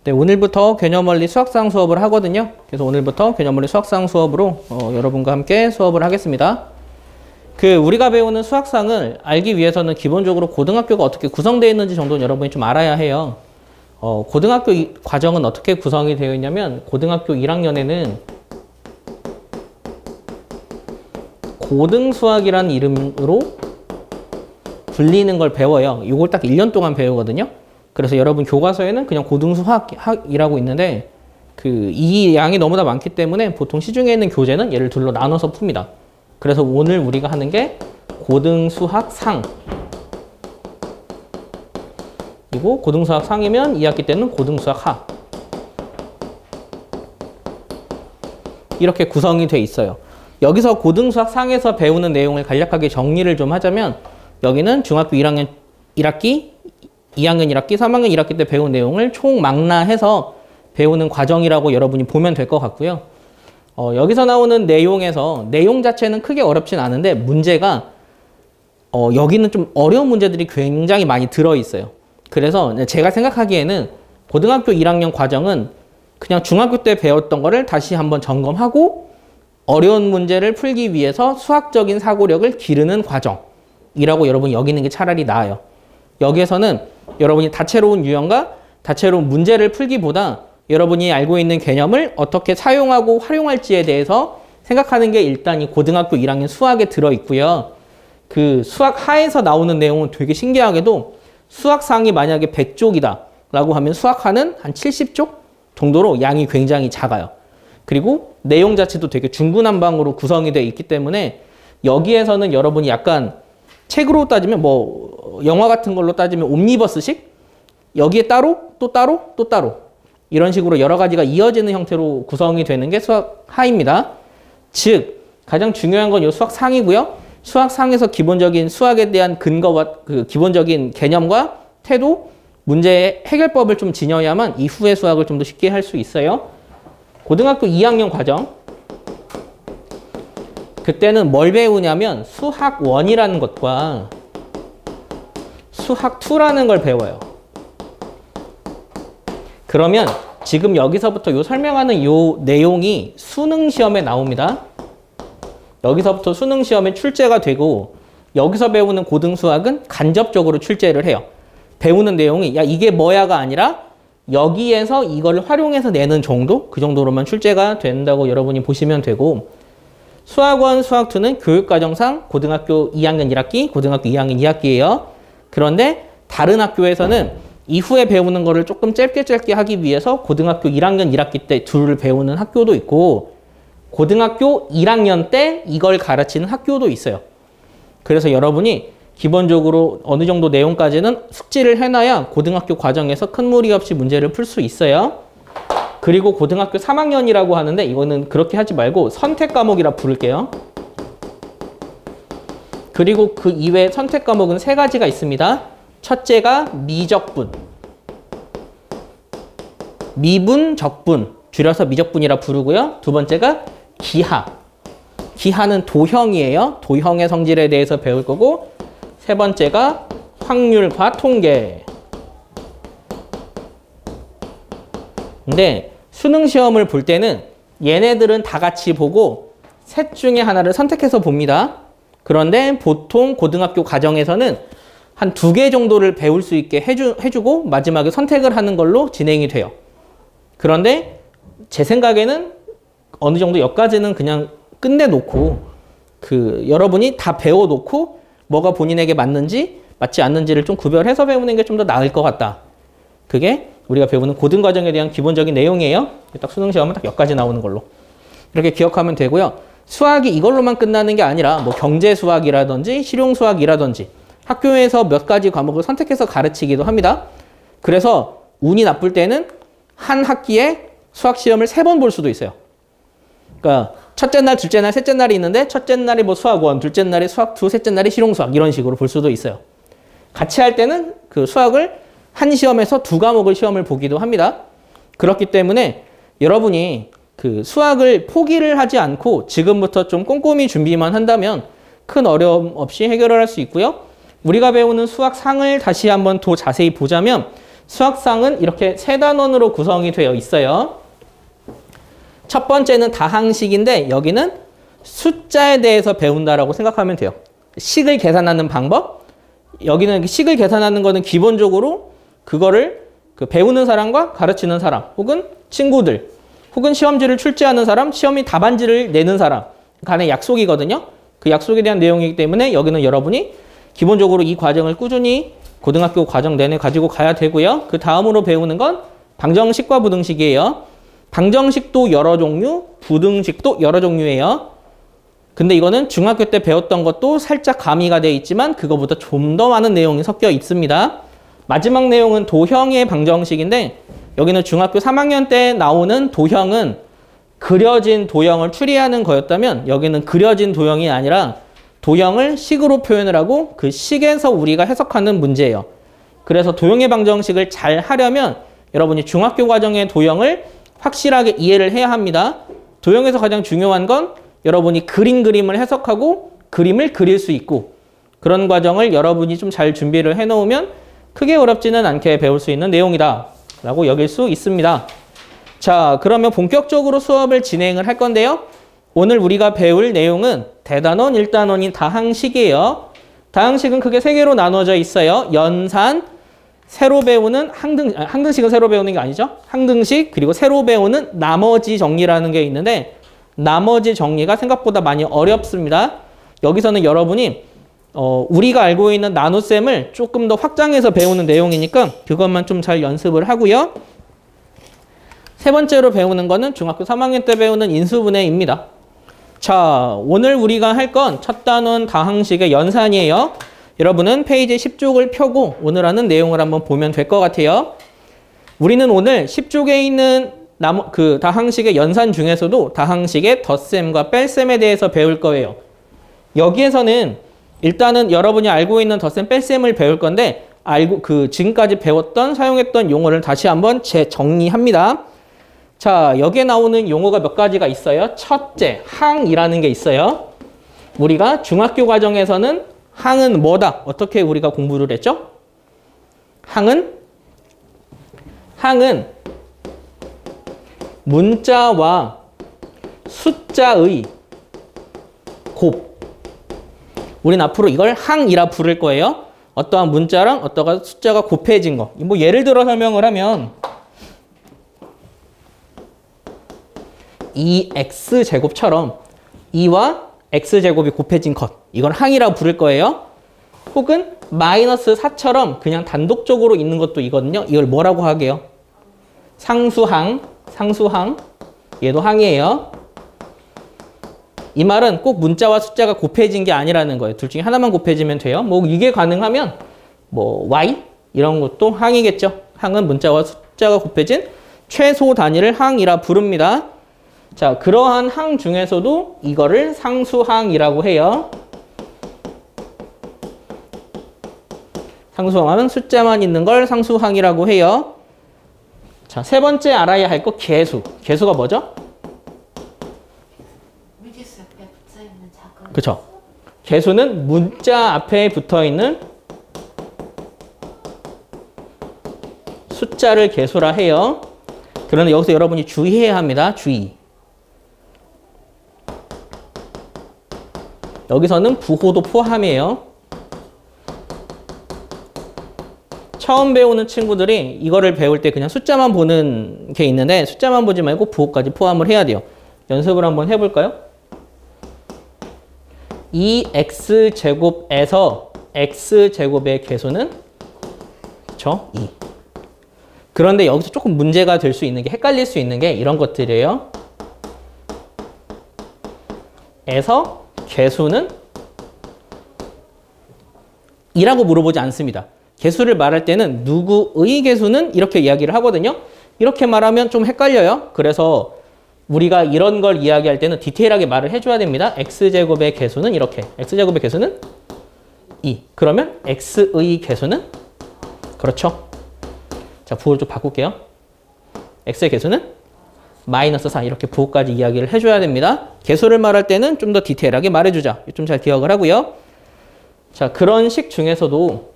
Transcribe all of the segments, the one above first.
네, 오늘부터 개념원리 수학상 수업을 하거든요. 그래서 오늘부터 개념원리 수학상 수업으로 여러분과 함께 수업을 하겠습니다. 우리가 배우는 수학상을 알기 위해서는 기본적으로 고등학교가 어떻게 구성되어 있는지 정도는 여러분이 좀 알아야 해요. 고등학교 과정은 어떻게 구성이 되어 있냐면 고등학교 1학년에는 고등수학이라는 이름으로 불리는 걸 배워요. 이걸 딱 1년 동안 배우거든요. 그래서 여러분 교과서에는 그냥 고등수학이라고 있는데 이 양이 너무나 많기 때문에 보통 시중에 있는 교재는 얘를 둘로 나눠서 풉니다. 그래서 오늘 우리가 하는 게 고등수학상, 그리고 고등수학상이면 2학기 때는 고등수학하, 이렇게 구성이 돼 있어요. 여기서 고등수학상에서 배우는 내용을 간략하게 정리를 좀 하자면, 여기는 중학교 1학년 1학기, 2학년 1학기, 3학년 1학기 때 배운 내용을 총망라해서 배우는 과정이라고 여러분이 보면 될 것 같고요. 여기서 나오는 내용에서 내용 자체는 크게 어렵진 않은데 문제가 여기는 좀 어려운 문제들이 굉장히 많이 들어있어요. 그래서 제가 생각하기에는 고등학교 1학년 과정은 그냥 중학교 때 배웠던 거를 다시 한번 점검하고 어려운 문제를 풀기 위해서 수학적인 사고력을 기르는 과정이라고 여러분이 여기는 게 차라리 나아요. 여기에서는 여러분이 다채로운 유형과 다채로운 문제를 풀기보다 여러분이 알고 있는 개념을 어떻게 사용하고 활용할지에 대해서 생각하는 게 일단 이 고등학교 1학년 수학에 들어있고요. 수학 하에서 나오는 내용은 되게 신기하게도 수학상이 만약에 100쪽이다 라고 하면 수학하는 한 70쪽 정도로 양이 굉장히 작아요. 그리고 내용 자체도 되게 중구난방으로 구성이 되어 있기 때문에 여기에서는 여러분이 약간 책으로 따지면 영화 같은 걸로 따지면 옴니버스식? 여기에 따로 또 따로 또 따로 이런 식으로 여러 가지가 이어지는 형태로 구성이 되는 게 수학 하입니다. 즉 가장 중요한 건 이 수학 상이고요. 수학 상에서 기본적인 수학에 대한 근거와 기본적인 개념과 태도, 문제의 해결법을 좀 지녀야만 이후의 수학을 좀 더 쉽게 할 수 있어요. 고등학교 2학년 과정, 그때는 뭘 배우냐면 수학 1이라는 것과 수학 2라는 걸 배워요. 그러면 지금 여기서부터 요 설명하는 요 내용이 수능 시험에 나옵니다. 여기서부터 수능 시험에 출제가 되고 여기서 배우는 고등수학은 간접적으로 출제를 해요. 배우는 내용이 야 이게 뭐야가 아니라 여기에서 이걸 활용해서 내는 정도? 그 정도로만 출제가 된다고 여러분이 보시면 되고, 수학 1, 수학 2는 교육과정상 고등학교 2학년 1학기, 고등학교 2학년 2학기예요. 그런데 다른 학교에서는 이후에 배우는 거를 조금 짧게 하기 위해서 고등학교 1학년 1학기 때 둘을 배우는 학교도 있고 고등학교 1학년 때 이걸 가르치는 학교도 있어요. 그래서 여러분이 기본적으로 어느 정도 내용까지는 숙지를 해놔야 고등학교 과정에서 큰 무리 없이 문제를 풀 수 있어요. 그리고 고등학교 3학년이라고 하는데 이거는 그렇게 하지 말고 선택 과목이라 부를게요. 그리고 그 이외에 선택 과목은 3가지가 있습니다. 첫째가 미적분, 미분, 적분, 줄여서 미적분이라 부르고요. 두 번째가 기하, 기하는 도형이에요. 도형의 성질에 대해서 배울 거고, 세 번째가 확률과 통계. 근데 수능 시험을 볼 때는 얘네들은 다 같이 보고 셋 중에 하나를 선택해서 봅니다. 그런데 보통 고등학교 과정에서는 한 2개 정도를 배울 수 있게 해주고 마지막에 선택을 하는 걸로 진행이 돼요. 그런데 제 생각에는 어느 정도 여기까지는 그냥 끝내놓고 여러분이 다 배워놓고 뭐가 본인에게 맞는지 맞지 않는지를 좀 구별해서 배우는 게 좀 더 나을 것 같다. 그게 우리가 배우는 고등과정에 대한 기본적인 내용이에요. 딱 수능 시험은 딱 여기까지 나오는 걸로. 이렇게 기억하면 되고요. 수학이 이걸로만 끝나는 게 아니라 경제 수학이라든지 실용 수학이라든지 학교에서 몇 가지 과목을 선택해서 가르치기도 합니다. 그래서 운이 나쁠 때는 한 학기에 수학 시험을 3번 볼 수도 있어요. 그러니까 첫째 날, 둘째 날, 셋째 날이 있는데 첫째 날이 수학 1, 둘째 날이 수학 2, 셋째 날이 실용 수학 이런 식으로 볼 수도 있어요. 같이 할 때는 수학을 한 시험에서 2과목을 시험을 보기도 합니다. 그렇기 때문에 여러분이 수학을 포기를 하지 않고 지금부터 좀 꼼꼼히 준비만 한다면 큰 어려움 없이 해결을 할 수 있고요. 우리가 배우는 수학 상을 다시 한번 더 자세히 보자면 수학상은 이렇게 세 단원으로 구성이 되어 있어요. 첫 번째는 다항식인데 여기는 숫자에 대해서 배운다라고 생각하면 돼요. 식을 계산하는 방법. 여기는 식을 계산하는 거는 기본적으로 그거를 배우는 사람과 가르치는 사람, 혹은 친구들, 혹은 시험지를 출제하는 사람, 시험이 답안지를 내는 사람 간의 약속이거든요. 그 약속에 대한 내용이기 때문에 여기는 여러분이 기본적으로 이 과정을 꾸준히 고등학교 과정 내내 가지고 가야 되고요. 그 다음으로 배우는 건 방정식과 부등식이에요. 방정식도 여러 종류, 부등식도 여러 종류예요. 근데 이거는 중학교 때 배웠던 것도 살짝 가미가 되어 있지만 그거보다 좀 더 많은 내용이 섞여 있습니다. 마지막 내용은 도형의 방정식인데 여기는 중학교 3학년 때 나오는 도형은 그려진 도형을 추리하는 거였다면 여기는 그려진 도형이 아니라 도형을 식으로 표현을 하고 그 식에서 우리가 해석하는 문제예요. 그래서 도형의 방정식을 잘 하려면 여러분이 중학교 과정의 도형을 확실하게 이해를 해야 합니다. 도형에서 가장 중요한 건 여러분이 그림을 해석하고 그림을 그릴 수 있고 그런 과정을 여러분이 좀 잘 준비를 해놓으면 크게 어렵지는 않게 배울 수 있는 내용이다 라고 여길 수 있습니다. 자, 그러면 본격적으로 수업을 진행을 할 건데요. 오늘 우리가 배울 내용은 대단원, 일단원인 다항식이에요. 다항식은 크게 세 개로 나눠져 있어요. 연산, 새로 배우는 항등식은 새로 배우는 게 아니죠. 항등식, 그리고 새로 배우는 나머지 정리라는 게 있는데 나머지 정리가 생각보다 많이 어렵습니다. 여기서는 여러분이 우리가 알고 있는 나눗셈을 조금 더 확장해서 배우는 내용이니까 그것만 좀 잘 연습을 하고요. 세 번째로 배우는 거는 중학교 3학년 때 배우는 인수분해입니다. 자, 오늘 우리가 할 건 첫 단원 다항식의 연산이에요. 여러분은 페이지 10쪽을 펴고 오늘 하는 내용을 한번 보면 될 것 같아요. 우리는 오늘 10쪽에 있는 다항식의 연산 중에서도 다항식의 덧셈과 뺄셈에 대해서 배울 거예요. 여기에서는 일단은 여러분이 알고 있는 덧셈, 뺄셈을 배울 건데 지금까지 배웠던, 사용했던 용어를 다시 한번 재정리합니다. 자, 여기에 나오는 용어가 몇 가지가 있어요. 첫째, 항이라는 게 있어요. 우리가 중학교 과정에서는 항은 뭐다? 어떻게 우리가 공부를 했죠? 항은 문자와 숫자의 곱. 우린 앞으로 이걸 항이라 부를 거예요. 어떠한 문자랑 어떠한 숫자가 곱해진 거. 뭐 예를 들어 설명을 하면 2x제곱처럼 2와 x제곱이 곱해진 것. 이걸 항이라고 부를 거예요. 혹은 마이너스 4처럼 그냥 단독적으로 있는 것도 이거든요. 이걸 뭐라고 하게요? 상수항. 얘도 항이에요. 이 말은 꼭 문자와 숫자가 곱해진 게 아니라는 거예요. 둘 중에 하나만 곱해지면 돼요. 뭐 이게 가능하면 뭐 y 이런 것도 항이겠죠. 항은 문자와 숫자가 곱해진 최소 단위를 항이라 부릅니다. 자, 그러한 항 중에서도 이거를 상수항이라고 해요. 상수항은 숫자만 있는 걸 상수항이라고 해요. 자, 세 번째 알아야 할 거 개수. 개수가 뭐죠? 무지수 옆에 붙어있는 작은. 그렇죠. 개수는 문자 앞에 붙어있는 숫자를 개수라 해요. 그런데 여기서 여러분이 주의해야 합니다. 주의. 여기서는 부호도 포함이에요. 처음 배우는 친구들이 이거를 배울 때 그냥 숫자만 보는 게 있는데 숫자만 보지 말고 부호까지 포함을 해야 돼요. 연습을 한번 해볼까요? 2x제곱에서 x제곱의 개수는 그쵸? 2. 그런데 여기서 조금 문제가 될 수 있는 게 헷갈릴 수 있는 게 이런 것들이에요. 에서 개수는 2라고 물어보지 않습니다. 개수를 말할 때는 누구의 개수는 이렇게 이야기를 하거든요. 이렇게 말하면 좀 헷갈려요. 그래서 우리가 이런 걸 이야기할 때는 디테일하게 말을 해줘야 됩니다. x제곱의 개수는 이렇게. x제곱의 개수는 2. 그러면 x의 개수는? 그렇죠. 자, 부호를 좀 바꿀게요. x의 개수는? 마이너스 4. 이렇게 부호까지 이야기를 해줘야 됩니다. 개수를 말할 때는 좀 더 디테일하게 말해주자. 좀 잘 기억을 하고요. 자, 그런 식 중에서도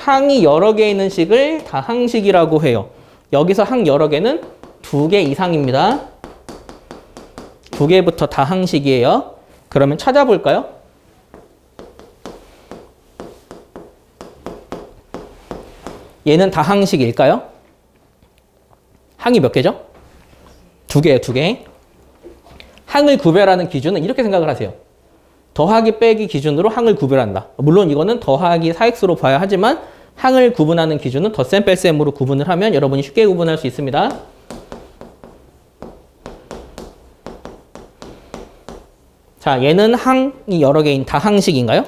항이 여러 개 있는 식을 다항식이라고 해요. 여기서 항 여러 개는 2개 이상입니다. 2개부터 다항식이에요. 그러면 찾아볼까요? 얘는 다항식일까요? 항이 몇 개죠? 2개예요, 2개. 항을 구별하는 기준은 이렇게 생각을 하세요. 더하기 빼기 기준으로 항을 구별한다. 물론 이거는 더하기 4x로 봐야 하지만 항을 구분하는 기준은 덧셈 뺄셈으로 구분을 하면 여러분이 쉽게 구분할 수 있습니다. 자, 얘는 항이 여러 개인 다항식인가요?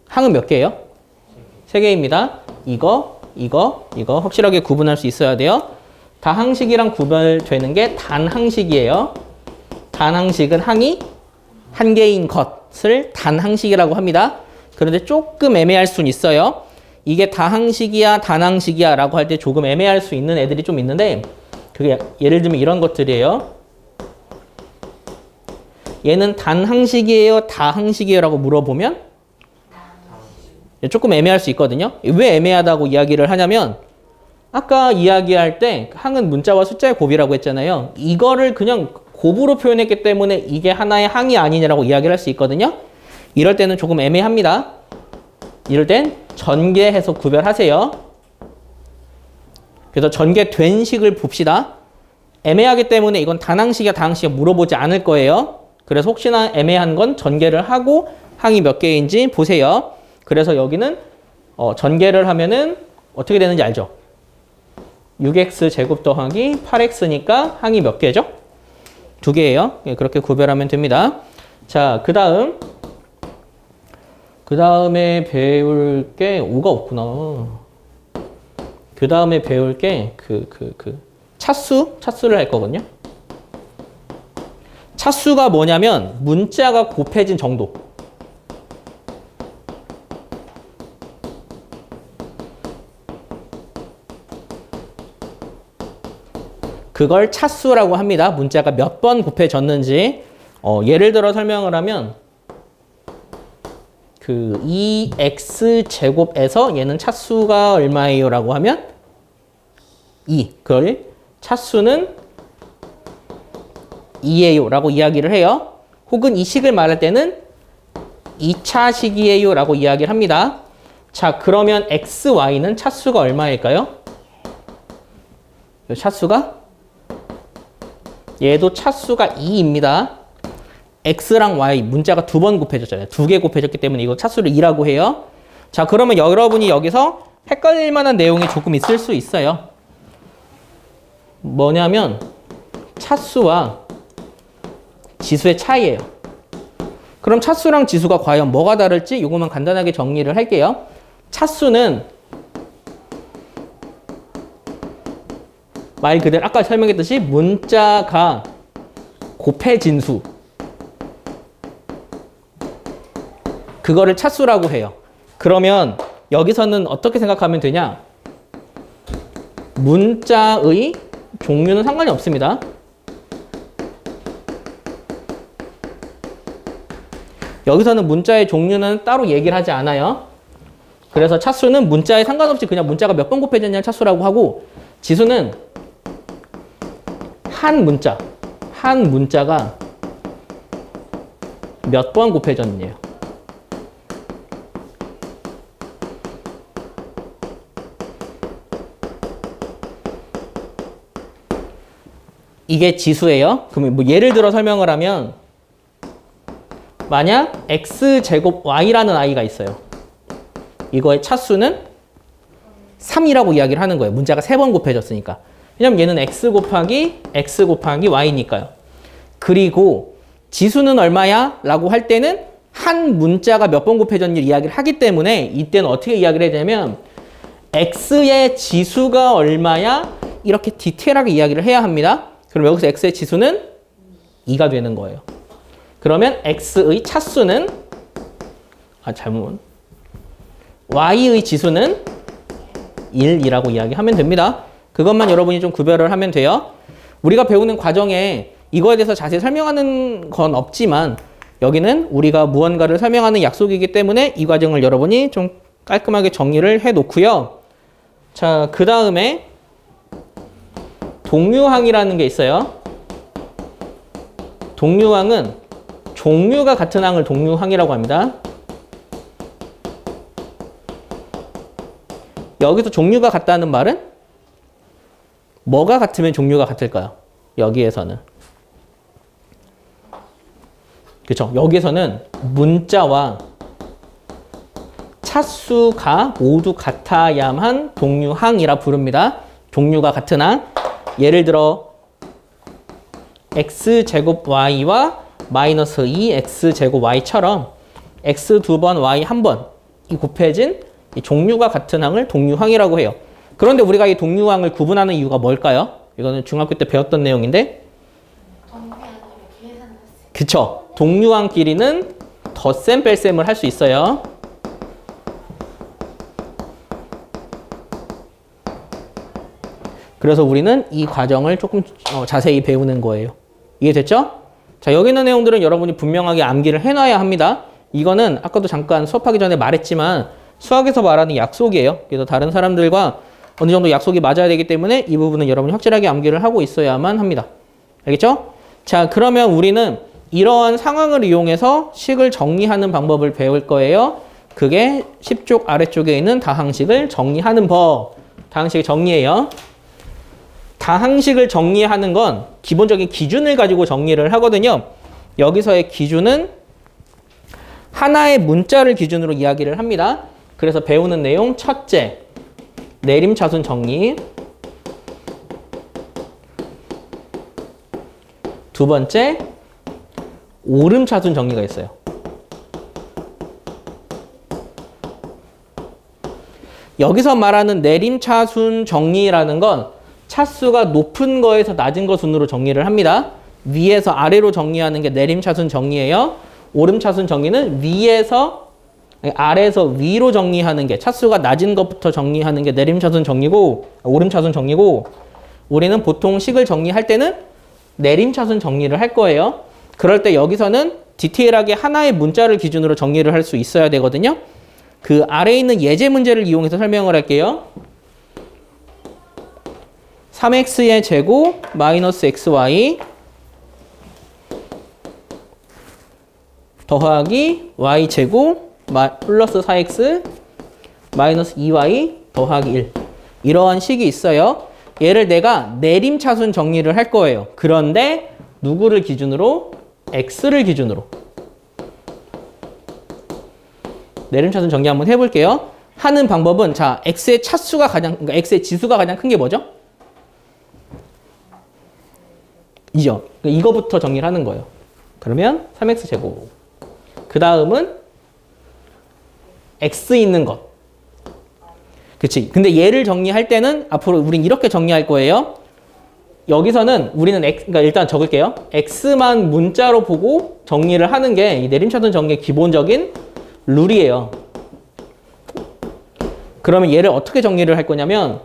항은 몇 개예요? 3개입니다. 이거 확실하게 구분할 수 있어야 돼요. 다항식이랑 구별되는 게 단항식이에요. 단항식은 항이 한 개인 것을 단항식이라고 합니다. 그런데 조금 애매할 수는 있어요. 이게 다항식이야 단항식이야 라고 할 때 조금 애매할 수 있는 애들이 좀 있는데 그게 예를 들면 이런 것들이에요. 얘는 단항식이에요 다항식이에요 라고 물어보면 조금 애매할 수 있거든요. 왜 애매하다고 이야기를 하냐면 아까 이야기할 때 항은 문자와 숫자의 곱이라고 했잖아요. 이거를 그냥 곱으로 표현했기 때문에 이게 하나의 항이 아니냐라고 이야기를 할 수 있거든요. 이럴 때는 조금 애매합니다. 이럴 땐 전개해서 구별하세요. 그래서 전개된 식을 봅시다. 애매하기 때문에 이건 단항식이야 다항식이야 물어보지 않을 거예요. 그래서 혹시나 애매한 건 전개를 하고 항이 몇 개인지 보세요. 그래서 여기는 전개를 하면은 어떻게 되는지 알죠? 6x 제곱 더하기 8x니까 항이 몇 개죠? 2개예요. 그렇게 구별하면 됩니다. 자, 그 다음에 배울 게 5가 없구나. 그 다음에 배울 게 차수를 할 거거든요. 차수가 뭐냐면 문자가 곱해진 정도. 그걸 차수라고 합니다. 문자가 몇 번 곱해졌는지. 예를 들어 설명을 하면 2x 제곱에서 얘는 차수가 얼마예요? 라고 하면 2. 그걸 차수는 2예요. 라고 이야기를 해요. 혹은 이 식을 말할 때는 2차식이에요. 라고 이야기를 합니다. 자, 그러면 x, y는 차수가 얼마일까요? 차수가? 얘도 차수가 2입니다. x랑 y 문자가 2번 곱해졌잖아요. 2개 곱해졌기 때문에 이거 차수를 2라고 해요. 자, 그러면 여러분이 여기서 헷갈릴 만한 내용이 조금 있을 수 있어요. 뭐냐면 차수와 지수의 차이예요. 그럼 차수랑 지수가 과연 뭐가 다를지 이것만 간단하게 정리를 할게요. 차수는 말 그대로 아까 설명했듯이 문자가 곱해진 수. 그거를 차수라고 해요. 그러면 여기서는 어떻게 생각하면 되냐? 문자의 종류는 상관이 없습니다. 여기서는 문자의 종류는 따로 얘기를 하지 않아요. 그래서 차수는 문자에 상관없이 그냥 문자가 몇 번 곱해졌냐를 차수라고 하고 지수는 한 문자가 몇 번 곱해졌느냐요. 이게 지수예요. 그럼 뭐 예를 들어 설명을 하면 만약 x제곱 y라는 i가 있어요. 이거의 차수는 3이라고 이야기를 하는 거예요. 문자가 3번 곱해졌으니까. 왜냐면 얘는 x 곱하기 y니까요. 그리고 지수는 얼마야? 라고 할 때는 한 문자가 몇 번 곱해졌는지 이야기를 하기 때문에 이때는 어떻게 이야기를 해야 되냐면 x의 지수가 얼마야? 이렇게 디테일하게 이야기를 해야 합니다. 그럼 여기서 x의 지수는 2가 되는 거예요. 그러면 x의 차수는 y의 지수는 1이라고 이야기하면 됩니다. 그것만 여러분이 좀 구별을 하면 돼요. 우리가 배우는 과정에 이거에 대해서 자세히 설명하는 건 없지만 여기는 우리가 무언가를 설명하는 약속이기 때문에 이 과정을 여러분이 좀 깔끔하게 정리를 해 놓고요. 자, 그 다음에 동류항이라는 게 있어요. 동류항은 종류가 같은 항을 동류항이라고 합니다. 여기서 종류가 같다는 말은 뭐가 같으면 종류가 같을까요? 여기에서는. 그렇죠. 여기에서는 문자와 차수가 모두 같아야만 동류항이라 부릅니다. 종류가 같은 항. 예를 들어 x제곱 y와 마이너스 2x제곱 y처럼 x 2번, y 1번 이 곱해진 이 종류가 같은 항을 동류항이라고 해요. 그런데 우리가 이 동류항을 구분하는 이유가 뭘까요? 이거는 중학교 때 배웠던 내용인데. 그쵸. 동류항끼리는 덧셈 뺄셈을 할 수 있어요. 그래서 우리는 이 과정을 조금 자세히 배우는 거예요. 이해됐죠? 자, 여기 있는 내용들은 여러분이 분명하게 암기를 해놔야 합니다. 이거는 아까도 잠깐 수업하기 전에 말했지만 수학에서 말하는 약속이에요. 그래서 다른 사람들과 어느 정도 약속이 맞아야 되기 때문에 이 부분은 여러분이 확실하게 암기를 하고 있어야만 합니다. 알겠죠? 자, 그러면 우리는 이러한 상황을 이용해서 식을 정리하는 방법을 배울 거예요. 그게 10쪽 아래쪽에 있는 다항식을 정리하는 법. 다항식의 정리예요. 다항식을 정리하는 건 기본적인 기준을 가지고 정리를 하거든요. 여기서의 기준은 하나의 문자를 기준으로 이야기를 합니다. 그래서 배우는 내용 첫째, 내림차순 정리. 두 번째, 오름차순 정리가 있어요. 여기서 말하는 내림차순 정리라는 건 차수가 높은 거에서 낮은 거 순으로 정리를 합니다. 위에서 아래로 정리하는 게 내림차순 정리예요. 오름차순 정리는 아래에서 위로 정리하는 게 차수가 낮은 것부터 정리하는 게 내림차순 정리고 오름차순 정리고 우리는 보통 식을 정리할 때는 내림차순 정리를 할 거예요. 그럴 때 여기서는 디테일하게 하나의 문자를 기준으로 정리를 할 수 있어야 되거든요. 그 아래에 있는 예제 문제를 이용해서 설명을 할게요. 3x의 제곱 마이너스 xy 더하기 y제곱 플러스 4x 마이너스 2y 더하기 1 이러한 식이 있어요. 얘를 내가 내림차순 정리를 할 거예요. 그런데 누구를 기준으로? x를 기준으로. 내림차순 정리 한번 해볼게요. 하는 방법은 자 x의 차수가 그러니까 x의 지수가 가장 큰 게 뭐죠? 이죠. 이거부터 정리를 하는 거예요. 그러면 3x제곱. 그 다음은 x 있는 것. 그치. 근데 얘를 정리할 때는 앞으로 우린 이렇게 정리할 거예요. 여기서는 우리는 그러니까 일단 적을게요. x만 문자로 보고 정리를 하는 게 이 내림차순 정리의 기본적인 룰이에요. 그러면 얘를 어떻게 정리를 할 거냐면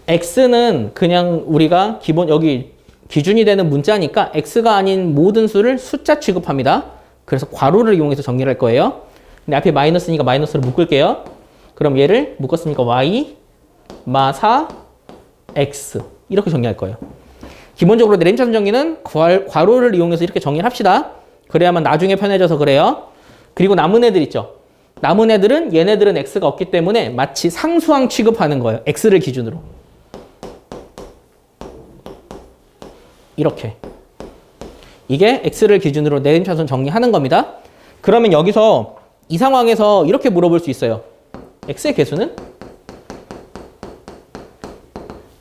x는 그냥 우리가 여기 기준이 되는 문자니까 x가 아닌 모든 수를 숫자 취급합니다. 그래서 괄호를 이용해서 정리를 할 거예요. 근데 앞에 마이너스니까 마이너스로 묶을게요. 그럼 얘를 묶었으니까 y, 마 4, x 이렇게 정리할 거예요. 기본적으로 내림차순 정리는 괄호를 이용해서 이렇게 정리를 합시다. 그래야만 나중에 편해져서 그래요. 그리고 남은 애들 있죠. 남은 애들은 얘네들은 x가 없기 때문에 마치 상수항 취급하는 거예요. x를 기준으로. 이렇게. 이게 x를 기준으로 내림차순 정리하는 겁니다. 그러면 여기서 이 상황에서 이렇게 물어볼 수 있어요. x의 개수는?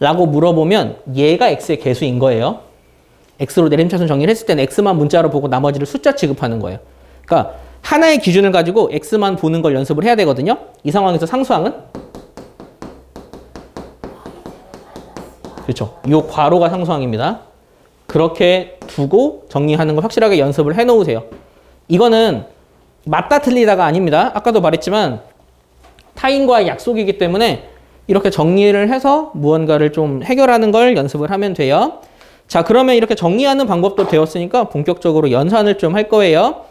라고 물어보면 얘가 x의 개수인 거예요. x로 내림차순 정리를 했을 때는 x만 문자로 보고 나머지를 숫자 취급하는 거예요. 그러니까 하나의 기준을 가지고 x만 보는 걸 연습을 해야 되거든요. 이 상황에서 상수항은? 그렇죠. 이 괄호가 상수항입니다. 그렇게 두고 정리하는 걸 확실하게 연습을 해놓으세요. 이거는 맞다 틀리다가 아닙니다. 아까도 말했지만 타인과의 약속이기 때문에 이렇게 정리를 해서 무언가를 좀 해결하는 걸 연습을 하면 돼요. 자, 그러면 이렇게 정리하는 방법도 배웠으니까 본격적으로 연산을 좀 할 거예요.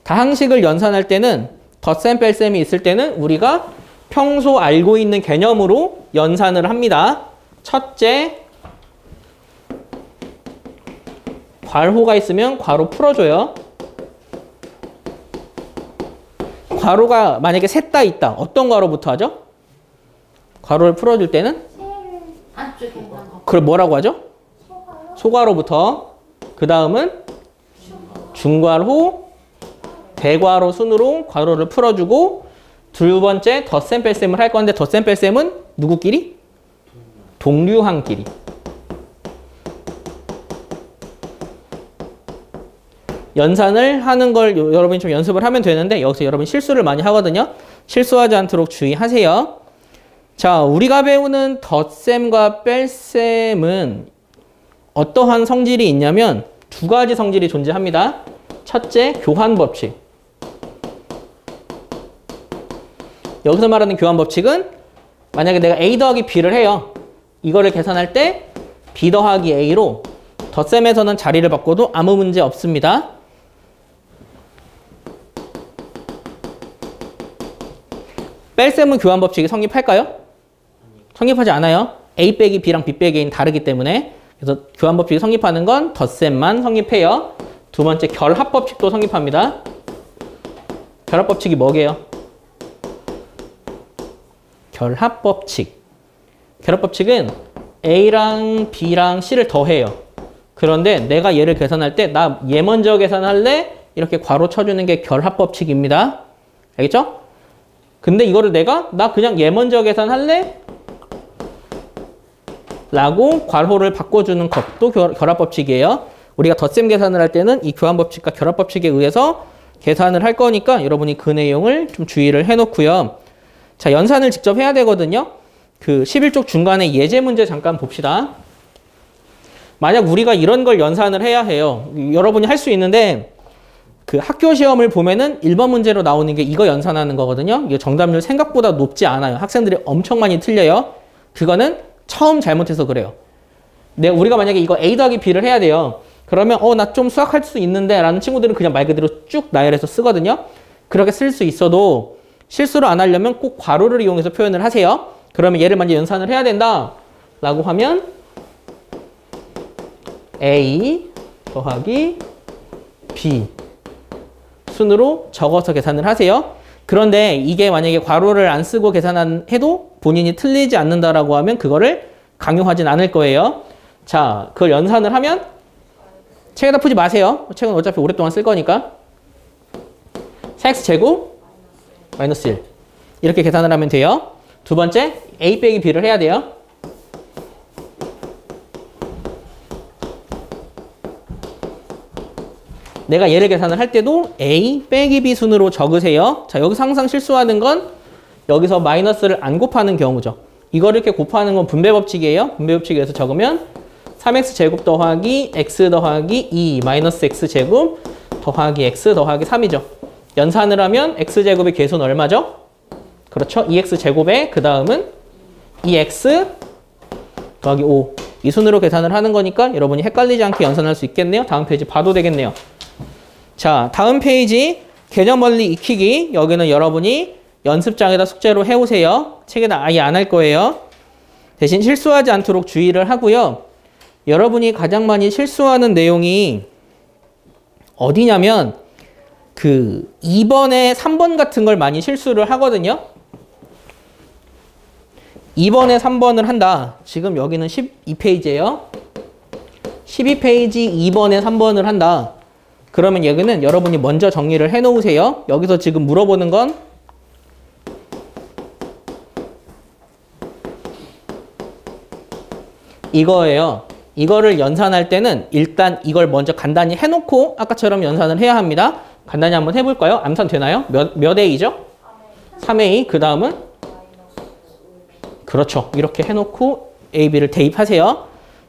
다항식을 연산할 때는 덧셈 뺄셈이 있을 때는 우리가 평소 알고 있는 개념으로 연산을 합니다. 첫째, 괄호가 있으면 괄호 풀어줘요. 괄호가 만약에 셋 다 있다. 어떤 괄호부터 하죠? 괄호를 풀어줄 때는? 안쪽에 있는 거. 그걸 뭐라고 하죠? 소괄호부터. 그 다음은 중괄호, 대괄호 순으로 괄호를 풀어주고 두 번째 덧셈 뺄셈을 할 건데 덧셈 뺄셈은 누구끼리? 동류항끼리. 연산을 하는 걸 여러분이 좀 연습을 하면 되는데 여기서 여러분 실수를 많이 하거든요. 실수하지 않도록 주의하세요. 자, 우리가 배우는 덧셈과 뺄셈은 어떠한 성질이 있냐면 두 가지 성질이 존재합니다. 첫째, 교환 법칙. 여기서 말하는 교환 법칙은 만약에 내가 A 더하기 B를 해요. 이거를 계산할 때 B 더하기 A로 덧셈에서는 자리를 바꿔도 아무 문제 없습니다. 뺄셈은 교환 법칙이 성립할까요? 성립하지 않아요. A 빼기 B랑 B 빼기 A는 다르기 때문에. 그래서 교환 법칙이 성립하는 건 덧셈만 성립해요. 두 번째, 결합 법칙도 성립합니다. 결합 법칙이 뭐게요? 결합 법칙. 결합 법칙은 A랑 B랑 C를 더해요. 그런데 내가 얘를 계산할 때 나 얘 먼저 계산할래? 이렇게 괄호 쳐주는 게 결합 법칙입니다. 알겠죠? 근데 이거를 나 그냥 얘 먼저 계산할래? 라고 괄호를 바꿔주는 것도 결합 법칙이에요. 우리가 덧셈 계산을 할 때는 이 교환 법칙과 결합 법칙에 의해서 계산을 할 거니까 여러분이 그 내용을 좀 주의를 해놓고요. 자, 연산을 직접 해야 되거든요. 그 11쪽 중간에 예제 문제 잠깐 봅시다. 만약 우리가 이런 걸 연산을 해야 해요. 여러분이 할 수 있는데 그 학교 시험을 보면은 1번 문제로 나오는 게 이거 연산하는 거거든요. 이게 정답률 생각보다 높지 않아요. 학생들이 엄청 많이 틀려요. 그거는 처음 잘못해서 그래요. 우리가 만약에 이거 A 더하기 B를 해야 돼요. 그러면 나 좀 수학할 수 있는데 라는 친구들은 그냥 말 그대로 쭉 나열해서 쓰거든요. 그렇게 쓸 수 있어도 실수를 안 하려면 꼭 괄호를 이용해서 표현을 하세요. 그러면 얘를 먼저 연산을 해야 된다 라고 하면 A 더하기 B 순으로 적어서 계산을 하세요. 그런데 이게 만약에 괄호를 안 쓰고 계산해도 본인이 틀리지 않는다라고 하면 그거를 강요하진 않을 거예요. 자, 그걸 연산을 하면 책에다 푸지 마세요. 책은 어차피 오랫동안 쓸 거니까. 4x제곱 마이너스 1 이렇게 계산을 하면 돼요. 두 번째, A 빼기 B를 해야 돼요. 내가 얘를 계산을 할 때도 A 빼기 B 순으로 적으세요. 자, 여기서 항상 실수하는 건 여기서 마이너스를 안 곱하는 경우죠. 이거를 이렇게 곱하는 건 분배 법칙이에요. 분배 법칙에 의해서 적으면 3x제곱 더하기 x 더하기 2 마이너스 x제곱 더하기 x 더하기 3이죠. 연산을 하면 x제곱의 계수는 얼마죠? 그렇죠. 2x제곱에 그 다음은 2x 더하기 5. 이 순으로 계산을 하는 거니까 여러분이 헷갈리지 않게 연산할 수 있겠네요. 다음 페이지 봐도 되겠네요. 자, 다음 페이지 개념 원리 익히기. 여기는 여러분이 연습장에다 숙제로 해오세요. 책에다 아예 안 할 거예요. 대신 실수하지 않도록 주의를 하고요. 여러분이 가장 많이 실수하는 내용이 어디냐면 그 2번에 3번 같은 걸 많이 실수를 하거든요. 2번에 3번을 한다. 지금 여기는 12페이지예요. 12페이지 2번에 3번을 한다. 그러면 여기는 여러분이 먼저 정리를 해놓으세요. 여기서 지금 물어보는 건 이거예요. 이거를 연산할 때는 일단 이걸 먼저 간단히 해놓고 아까처럼 연산을 해야 합니다. 간단히 한번 해볼까요? 암산 되나요? 몇 A죠? 3A. 그 다음은? 그렇죠. 이렇게 해놓고 A, B를 대입하세요.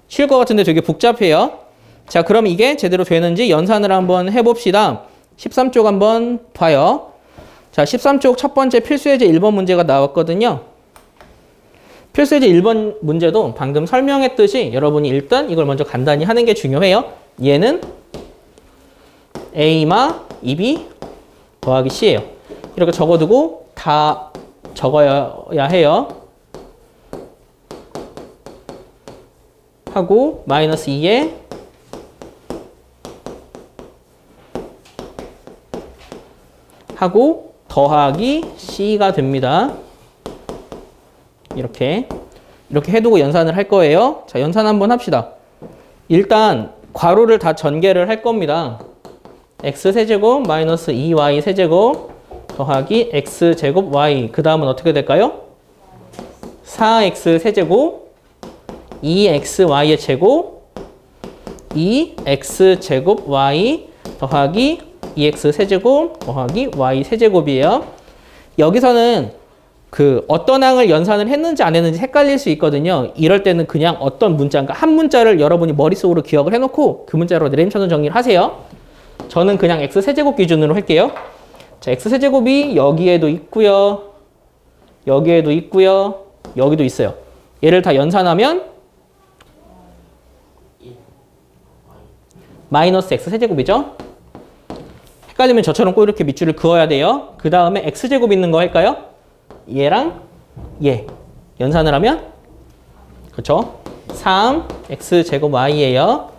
쉬울 것 같은데 되게 복잡해요. 자, 그럼 이게 제대로 되는지 연산을 한번 해봅시다. 13쪽 한번 봐요. 자, 13쪽 첫 번째 필수예제 1번 문제가 나왔거든요. 필수예제 1번 문제도 방금 설명했듯이 여러분이 일단 이걸 먼저 간단히 하는 게 중요해요. 얘는 A마 2B 더하기 C예요. 이렇게 적어두고 다 적어야 해요. 하고 마이너스 2에 하고 더하기 C가 됩니다. 이렇게 해두고 연산을 할 거예요. 자, 연산 한번 합시다. 일단 괄호를 다 전개를 할 겁니다. x세제곱 마이너스 2y 세제곱 더하기 x제곱 y. 그 다음은 어떻게 될까요? 4x 세제곱 2xy의 제곱 2x제곱 y 더하기 2x 세제곱 더하기 y 세제곱이에요. 여기서는 그 어떤 항을 연산을 했는지 안 했는지 헷갈릴 수 있거든요. 이럴 때는 그냥 어떤 문자인가 한 문자를 여러분이 머릿속으로 기억을 해놓고 그 문자로 네임처럼 정리를 하세요. 저는 그냥 x세제곱 기준으로 할게요. 자, x세제곱이 여기에도 있고요. 여기에도 있고요. 여기도 있어요. 얘를 다 연산하면 마이너스 x세제곱이죠. 헷갈리면 저처럼 꼭 이렇게 밑줄을 그어야 돼요. 그 다음에 x제곱 있는 거 할까요? 얘랑 얘 연산을 하면 그렇죠? 3x제곱 y예요.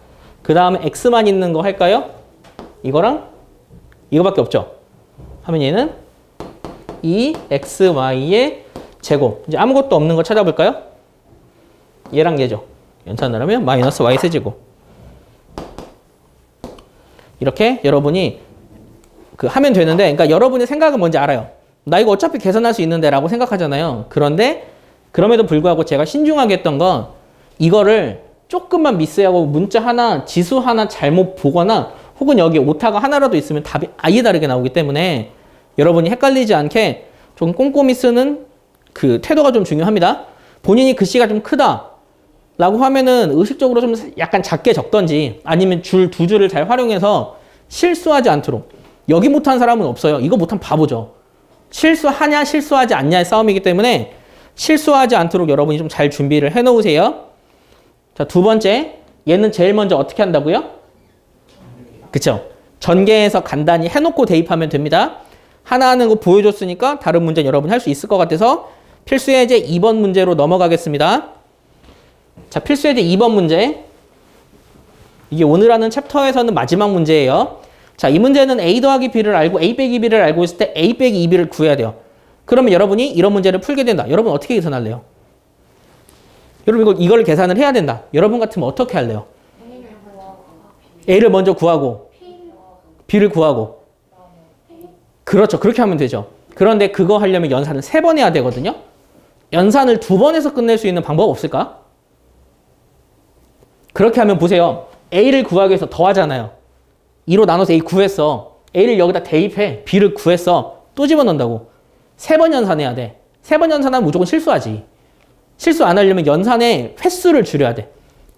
그 다음에 x만 있는 거 할까요? 이거랑 이거밖에 없죠. 하면 얘는 2xy의 제곱. 이제 아무것도 없는 거 찾아볼까요? 얘랑 얘죠. 연산을 하면 마이너스 y 세제곱. 이렇게 여러분이 하면 되는데, 그러니까 여러분의 생각은 뭔지 알아요. 나 이거 어차피 계산할 수 있는데 라고 생각하잖아요. 그런데 그럼에도 불구하고 제가 신중하게 했던 건 이거를 조금만 미스하고 문자 하나, 지수 하나 잘못 보거나 혹은 여기 오타가 하나라도 있으면 답이 아예 다르게 나오기 때문에 여러분이 헷갈리지 않게 좀 꼼꼼히 쓰는 그 태도가 좀 중요합니다. 본인이 글씨가 좀 크다 라고 하면은 의식적으로 좀 약간 작게 적던지 아니면 두 줄을 잘 활용해서 실수하지 않도록. 여기 못한 사람은 없어요. 이거 못한 바보죠. 실수하냐 실수하지 않냐의 싸움이기 때문에 실수하지 않도록 여러분이 좀 잘 준비를 해 놓으세요. 자, 두 번째, 얘는 제일 먼저 어떻게 한다고요? 그쵸? 전개해서 간단히 해놓고 대입하면 됩니다. 하나 하는 거 보여줬으니까 다른 문제는 여러분이 할 수 있을 것 같아서 필수예제 2번 문제로 넘어가겠습니다. 자, 필수예제 2번 문제. 이게 오늘 하는 챕터에서는 마지막 문제예요. 자, 이 문제는 a 더하기 b를 알고 a 빼기 b를 알고 있을 때 a 빼기 2b를 구해야 돼요. 그러면 여러분이 이런 문제를 풀게 된다. 여러분 어떻게 계산할래요? 여러분 이걸 계산을 해야 된다. 여러분 같으면 어떻게 할래요? a를 먼저 구하고 b를 구하고. 그렇죠. 그렇게 하면 되죠. 그런데 그거 하려면 연산을 3번 해야 되거든요. 연산을 2번 해서 끝낼 수 있는 방법 없을까? 그렇게 하면 보세요. a를 구하기 위해서 더하잖아요. 2로 나눠서 a 구했어. a를 여기다 대입해. b를 구했어. 또 집어넣는다고. 3번 연산해야 돼. 3번 연산하면 무조건 실수하지. 실수 안 하려면 연산의 횟수를 줄여야 돼.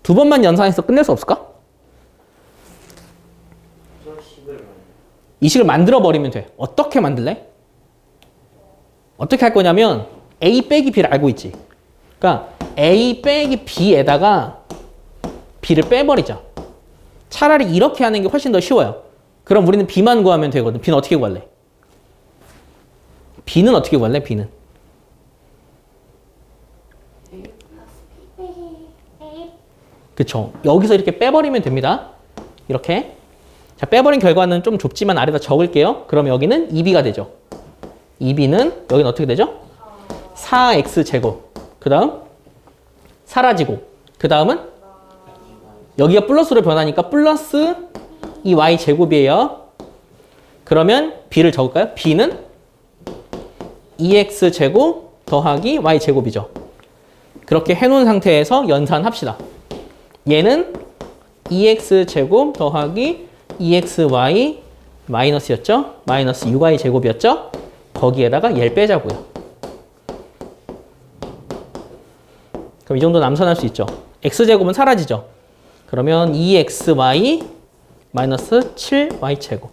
2번만 연산해서 끝낼 수 없을까? 이 식을 만들어버리면 돼. 어떻게 만들래? 어떻게 할 거냐면 a 빼기 b를 알고 있지. 그러니까 a 빼기 b에다가 b를 빼버리자. 차라리 이렇게 하는 게 훨씬 더 쉬워요. 그럼 우리는 b만 구하면 되거든. b는 어떻게 구할래? b는 어떻게 구할래? b는. 그쵸. 여기서 이렇게 빼버리면 됩니다. 이렇게. 자, 빼버린 결과는 좀 좁지만 아래다 적을게요. 그럼 여기는 2b가 되죠. 2b는 여기는 어떻게 되죠? 4x제곱. 그 다음 사라지고. 그 다음은 여기가 플러스로 변하니까 플러스 이 y제곱이에요. 그러면 b를 적을까요? b는 2x제곱 더하기 y제곱이죠. 그렇게 해놓은 상태에서 연산합시다. 얘는 2x제곱 더하기 2xy 마이너스였죠? 마이너스 6y제곱이었죠? 거기에다가 얘를 빼자고요. 그럼 이 정도 남선할 수 있죠. x제곱은 사라지죠. 그러면 2xy 마이너스 7y제곱.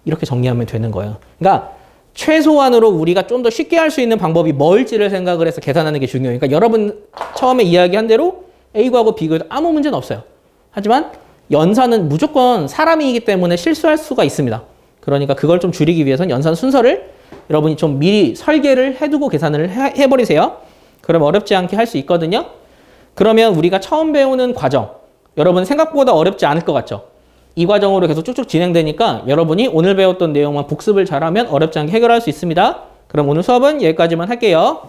이렇게 정리하면 되는 거예요. 그러니까 최소한으로 우리가 좀 더 쉽게 할 수 있는 방법이 뭘지를 생각을 해서 계산하는 게 중요해요. 그러니까 여러분 처음에 이야기한 대로 A 구하고 B 구해도 아무 문제는 없어요. 하지만 연산은 무조건 사람이기 때문에 실수할 수가 있습니다. 그러니까 그걸 좀 줄이기 위해서는 연산 순서를 여러분이 좀 미리 설계를 해두고 계산을 해버리세요. 그럼 어렵지 않게 할 수 있거든요. 그러면 우리가 처음 배우는 과정, 여러분 생각보다 어렵지 않을 것 같죠? 이 과정으로 계속 쭉쭉 진행되니까 여러분이 오늘 배웠던 내용만 복습을 잘하면 어렵지 않게 해결할 수 있습니다. 그럼 오늘 수업은 여기까지만 할게요.